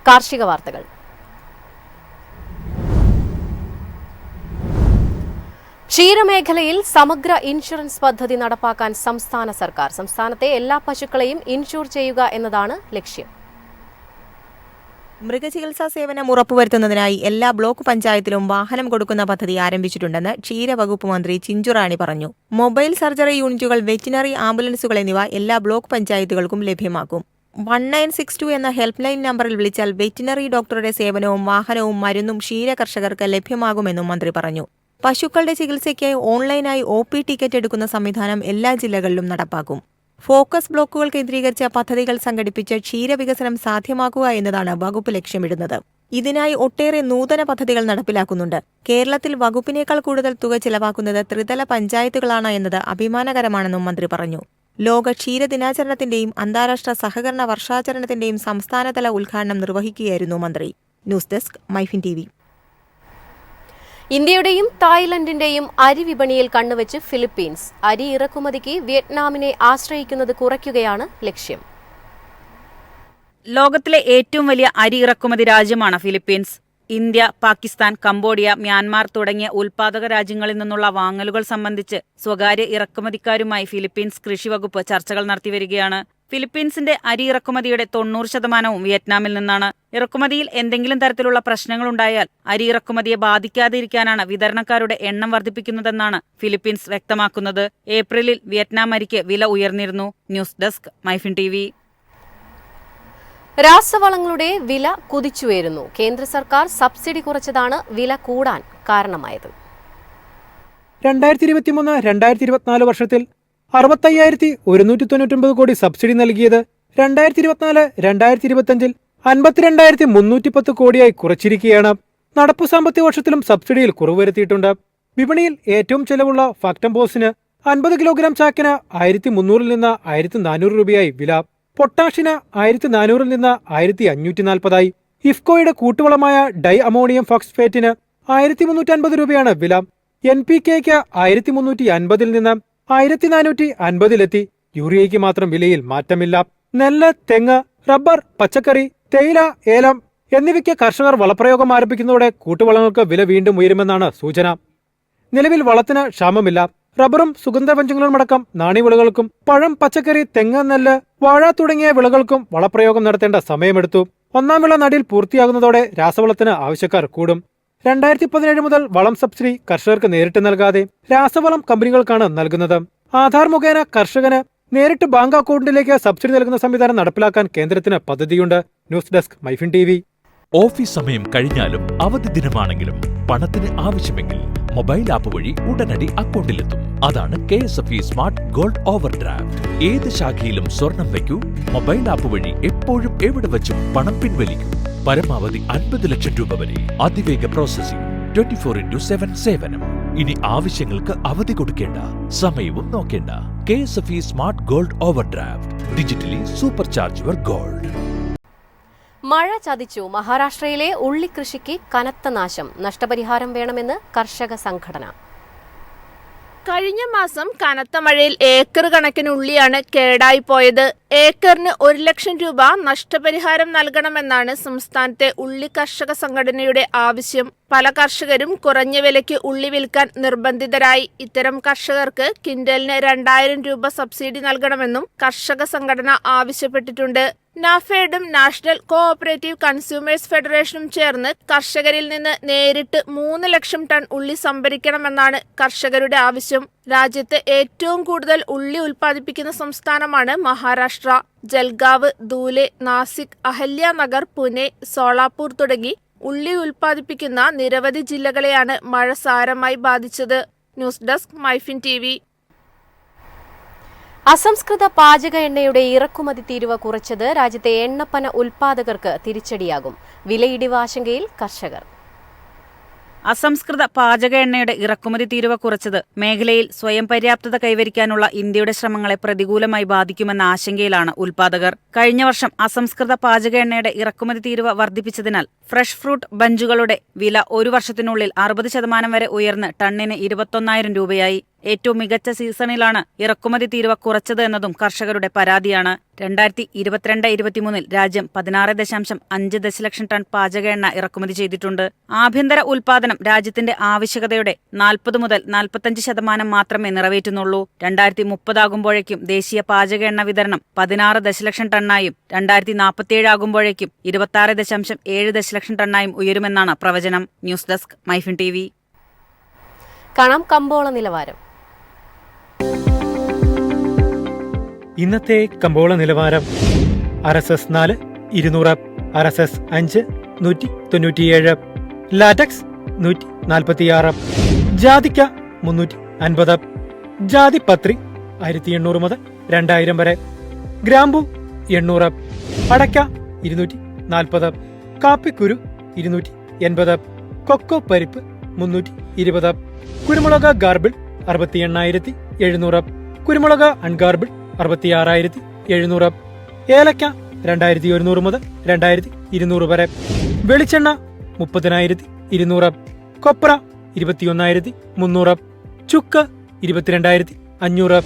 കാർഷിക വാർത്തകൾ. ക്ഷീരമേഖലയിൽ സമഗ്ര ഇൻഷുറൻസ് പദ്ധതി നടപ്പാക്കാൻ സംസ്ഥാന സർക്കാർ. സംസ്ഥാനത്തെ എല്ലാ പശുക്കളെയും ഇൻഷൂർ ചെയ്യുക എന്നതാണ് ലക്ഷ്യം. മൃഗചികിത്സാ സേവനം ഉറപ്പുവരുത്തുന്നതിനായി എല്ലാ ബ്ലോക്ക് പഞ്ചായത്തിലും വാഹനം കൊടുക്കുന്ന പദ്ധതി ആരംഭിച്ചിട്ടുണ്ടെന്ന് ക്ഷീരവകുപ്പ് മന്ത്രി ചിഞ്ചുറാണി പറഞ്ഞു. മൊബൈൽ സർജറി യൂണിറ്റുകൾ, വെറ്റിനറി ആംബുലൻസുകൾ എന്നിവ എല്ലാ ബ്ലോക്ക് പഞ്ചായത്തുകൾക്കും ലഭ്യമാക്കും. 1962 എന്ന ഹെൽപ്പ് ലൈൻ നമ്പറിൽ വിളിച്ചാൽ വെറ്റിനറി ഡോക്ടറുടെ സേവനവും വാഹനവും മരുന്നും ക്ഷീരകർഷകർക്ക് ലഭ്യമാകുമെന്നും മന്ത്രി പറഞ്ഞു. പശുക്കളുടെ ചികിത്സയ്ക്കായി ഓൺലൈനായി OP ടിക്കറ്റ് എടുക്കുന്ന സംവിധാനം എല്ലാ ജില്ലകളിലും നടപ്പാക്കും. ഫോക്കസ് ബ്ലോക്കുകൾ കേന്ദ്രീകരിച്ച പദ്ധതികൾ സംഘടിപ്പിച്ച് ക്ഷീരവികസനം സാധ്യമാക്കുക എന്നതാണ് വകുപ്പ് ലക്ഷ്യമിടുന്നത്. ഇതിനായി ഒട്ടേറെ നൂതന പദ്ധതികൾ നടപ്പിലാക്കുന്നുണ്ട്. കേരളത്തിൽ വകുപ്പിനേക്കാൾ കൂടുതൽ തുക ചിലവാക്കുന്നത് ത്രിതല പഞ്ചായത്തുകളാണ് എന്നത് അഭിമാനകരമാണെന്നും മന്ത്രി പറഞ്ഞു. ലോക ക്ഷീരദിനാചരണത്തിന്റെയും അന്താരാഷ്ട്ര സഹകരണ വർഷാചരണത്തിന്റെയും സംസ്ഥാനതല ഉദ്ഘാടനം നിർവഹിക്കുകയായിരുന്നു മന്ത്രി. News desk, MyFin TV. ഇന്ത്യയുടെയും തായ്ലൻഡിന്റെയും അരി വിപണിയിൽ കണ്ണുവെച്ച് ഫിലിപ്പീൻസ്. അരി ഇറക്കുമതിക്ക് വിയറ്റ്നാമിനെ ആശ്രയിക്കുന്നത് കുറയ്ക്കുകയാണ് ലക്ഷ്യം. ലോകത്തിലെ ഏറ്റവും വലിയ അരി ഇറക്കുമതി രാജ്യമാണ് Philippines. India, Pakistan, Cambodia, Myanmar തുടങ്ങിയ ഉൽപാദക രാജ്യങ്ങളിൽ നിന്നുള്ള വാങ്ങലുകൾ സംബന്ധിച്ച് സ്വകാര്യ ഇറക്കുമതിക്കാരുമായി ഫിലിപ്പീൻസ് കൃഷിവകുപ്പ് ചർച്ചകൾ നടത്തിവരികയാണ്. ഫിലിപ്പീൻസിന്റെ അരി ഇറക്കുമതിയുടെ 90% വിയറ്റ്നാമിൽ നിന്നാണ്. ഇറക്കുമതിയിൽ എന്തെങ്കിലും തരത്തിലുള്ള പ്രശ്നങ്ങളുണ്ടായാൽ അരി ഇറക്കുമതിയെ ബാധിക്കാതിരിക്കാനാണ് വിതരണക്കാരുടെ എണ്ണം വർദ്ധിപ്പിക്കുന്നതെന്നാണ് ഫിലിപ്പീൻസ് വ്യക്തമാക്കുന്നത്. ഏപ്രിലിൽ വിയറ്റ്നാം അരിക്ക് വില ഉയർന്നിരുന്നു. News desk, MyFin TV. രാസവളങ്ങളുടെ വില കുതിച്ചുയരുന്നു. കേന്ദ്ര സർക്കാർ സബ്സിഡി കുറച്ചതാണ് വില കൂടാൻ കാരണമായത്. 2023-2024 വർഷത്തിൽ 65,199 കോടി സബ്സിഡി നൽകിയത് 2024-2025 52,310 കോടിയായി കുറച്ചിരിക്കുകയാണ്. നടപ്പു സാമ്പത്തിക വർഷത്തിലും സബ്സിഡിയിൽ കുറവ് വരുത്തിയിട്ടുണ്ട്. വിപണിയിൽ ഏറ്റവും ചെലവുള്ള ഫാക്ടംബോസിന് 50 കിലോഗ്രാം ചാക്കിന് 1,300 നിന്ന് 1,400 രൂപയായി വില. പൊട്ടാഷിന് 1,400 നിന്ന് 1,540 ഇഫ്കോയുടെ കൂട്ടുവളമായ ഡൈ അമോണിയം ഫോസ്ഫേറ്റിന് 1,350 രൂപയാണ് വില. NPKയ്ക്ക് 1,350 നിന്ന് 1,450 യൂറിയയ്ക്ക് മാത്രം വിലയിൽ മാറ്റമില്ല. നെല്ല്, തെങ്ങ്, റബ്ബർ, പച്ചക്കറി, തേയില, ഏലം എന്നിവയ്ക്ക് കർഷകർ വളപ്രയോഗം ആരംഭിക്കുന്നതോടെ കൂട്ടുവളങ്ങൾക്ക് വില വീണ്ടും ഉയരുമെന്നാണ് സൂചന. നിലവിൽ വളത്തിന് ക്ഷാമമില്ല. റബ്ബറും സുഗന്ധവ്യഞ്ജനങ്ങളുമടക്കം നാണ്യവിളകൾക്കും പഴം, പച്ചക്കറി, തെങ്ങ്, നെല്ല്, വാഴ തുടങ്ങിയ വിളകൾക്കും വളപ്രയോഗം നടത്തേണ്ട സമയമെടുത്തു. ഒന്നാം വിള നടീൽ പൂർത്തിയാകുന്നതോടെ രാസവളത്തിന് ആവശ്യക്കാർ കൂടും. 2017 മുതൽ വളം സബ്സിഡി കർഷകർക്ക് നേരിട്ട് നൽകാതെ രാസവളം കമ്പനികൾക്കാണ് നൽകുന്നത്. ആധാർ മുഖേന കർഷകന് നേരിട്ട് ബാങ്ക് അക്കൗണ്ടിലേക്ക് സബ്സിഡി നൽകുന്ന സംവിധാനം നടപ്പിലാക്കാൻ കേന്ദ്രത്തിന് പദ്ധതിയുണ്ട്. News desk, MyFin TV. Office സമയം കഴിഞ്ഞാലും അവധി ദിനമാണെങ്കിലും പണത്തിന് ആവശ്യമെങ്കിൽ മൊബൈൽ ആപ്പ് വഴി ഉടനടി അക്കൗണ്ടിലെത്തും. അതാണ് KSFE smart gold over draft. ഏത് ശാഖയിലും സ്വർണം വയ്ക്കൂ. മൊബൈൽ ആപ്പ് വഴി എപ്പോഴും എവിടെ വെച്ചും പണം പിൻവലിക്കൂ. പരമാവധി 50 ലക്ഷം രൂപ വരെ. അതിവേഗ പ്രോസസിംഗ്, 24/7 സേവനം. ഇനി ആവശ്യങ്ങൾക്ക് അവധി കൊടുക്കേണ്ട, സമയവും നോക്കേണ്ട. KSFE smart gold over draft. Digitally super charge your gold. മഴ ചതിച്ചു. മഹാരാഷ്ട്രയിലെ ഉള്ളിക്കൃഷിക്ക് കനത്ത നാശം. നഷ്ടപരിഹാരം വേണമെന്ന് കർഷക സംഘടന. കഴിഞ്ഞ മാസം കനത്ത മഴയിൽ ഏക്കർ കണക്കിന് ഉള്ളിയാണ് കേടായി പോയത്. ഏക്കറിന് 1 ലക്ഷം രൂപ നഷ്ടപരിഹാരം നൽകണമെന്നാണ് സംസ്ഥാനത്തെ ഉള്ളി കർഷക സംഘടനയുടെ ആവശ്യം. പല കർഷകരും കുറഞ്ഞ വിലയ്ക്ക് ഉള്ളി വിൽക്കാൻ നിർബന്ധിതരായി. ഇത്തരം കർഷകർക്ക് ക്വിന്റലിന് 2,000 രൂപ സബ്സിഡി നൽകണമെന്നും കർഷക സംഘടന ആവശ്യപ്പെട്ടിട്ടുണ്ട്. നാഫെഡും നാഷണൽ കോഓപ്പറേറ്റീവ് കൺസ്യൂമേഴ്സ് ഫെഡറേഷനും ചേർന്ന് കർഷകരിൽ നിന്ന് നേരിട്ട് 3 ലക്ഷം ടൺ ഉള്ളി സംഭരിക്കണമെന്നാണ് കർഷകരുടെ ആവശ്യം. രാജ്യത്ത് ഏറ്റവും കൂടുതൽ ഉള്ളി ഉൽപ്പാദിപ്പിക്കുന്ന സംസ്ഥാനമാണ് മഹാരാഷ്ട്ര. ജൽഗാവ്, ധൂലെ, നാസിക്, അഹല്യാനഗർ, പുനെ, സോളാപൂർ തുടങ്ങി ഉള്ളി ഉൽപ്പാദിപ്പിക്കുന്ന നിരവധി ജില്ലകളെയാണ് മഴ സാരമായി ബാധിച്ചത്. News desk, MyFin TV. അസംസ്കൃത പാചക എണ്ണയുടെ ഇറക്കുമതി തീരുവ കുറച്ചത് രാജ്യത്തെ എണ്ണപ്പന ഉൽപാദകർക്ക് തിരിച്ചടിയാകും. വിലയിടിവ് ആശങ്കയിൽ കർഷകർ. അസംസ്കൃത പാചക എണ്ണയുടെ ഇറക്കുമതി തീരുവ കുറച്ചത് മേഖലയിൽ സ്വയം പര്യാപ്തത കൈവരിക്കാനുള്ള ഇന്ത്യയുടെ ശ്രമങ്ങളെ പ്രതികൂലമായി ബാധിക്കുമെന്ന ആശങ്കയിലാണ് ഉൽപാദകർ. കഴിഞ്ഞ വർഷം അസംസ്കൃത പാചക എണ്ണയുടെ ഇറക്കുമതി തീരുവ വർദ്ധിപ്പിച്ചതിനാൽ ഫ്രഷ് ഫ്രൂട്ട് ബഞ്ചുകളുടെ വില ഒരു വർഷത്തിനുള്ളിൽ 60% വരെ ഉയർന്ന് ടണ്ണിന് 21,000 രൂപയായി. ഏറ്റവും മികച്ച സീസണിലാണ് ഇറക്കുമതി തീരുവ കുറച്ചത് എന്നതും കർഷകരുടെ പരാതിയാണ്. 2022-23 രാജ്യം 16.5 ദശലക്ഷം ടൺ പാചക എണ്ണ ഇറക്കുമതി ചെയ്തിട്ടുണ്ട്. ആഭ്യന്തര ഉൽപാദനം രാജ്യത്തിന്റെ ആവശ്യകതയുടെ 40 മുതൽ 45% മാത്രമേ നിറവേറ്റുന്നുള്ളൂ. 2030 ആകുമ്പോഴേക്കും ദേശീയ പാചക എണ്ണ വിതരണം 16 ദശലക്ഷം ടണ്ണായും 2047 ആകുമ്പോഴേക്കും 26.7 ദശലക്ഷം ടണ്ണായും ഉയരുമെന്നാണ് പ്രവചനം. News desk MyFin TV. കാണാം കമ്പോള നിലവാരം. ഇന്നത്തെ കമ്പോള നിലവാരം: RSS 4 200, RSS 5 197, ലാറ്റക്സ് 146, ജാതിക്ക 350, ജാതിപത്രി 1800 മുതൽ 2000 വരെ, ഗ്രാമ്പു 800, അടയ്ക്ക 240, കാപ്പിക്കുരു 280, കൊക്കോ പരിപ്പ് 320, കുരുമുളക് ഗാർബിൾ 68,700, കുരുമുളക് അൺഗാർബിൾ 66,700, ഏലക്ക 2,100 മുതൽ 2,200 വരെ, വെളിച്ചെണ്ണ 30,200, കൊപ്ര 21,300, ചുക്ക് 22,500.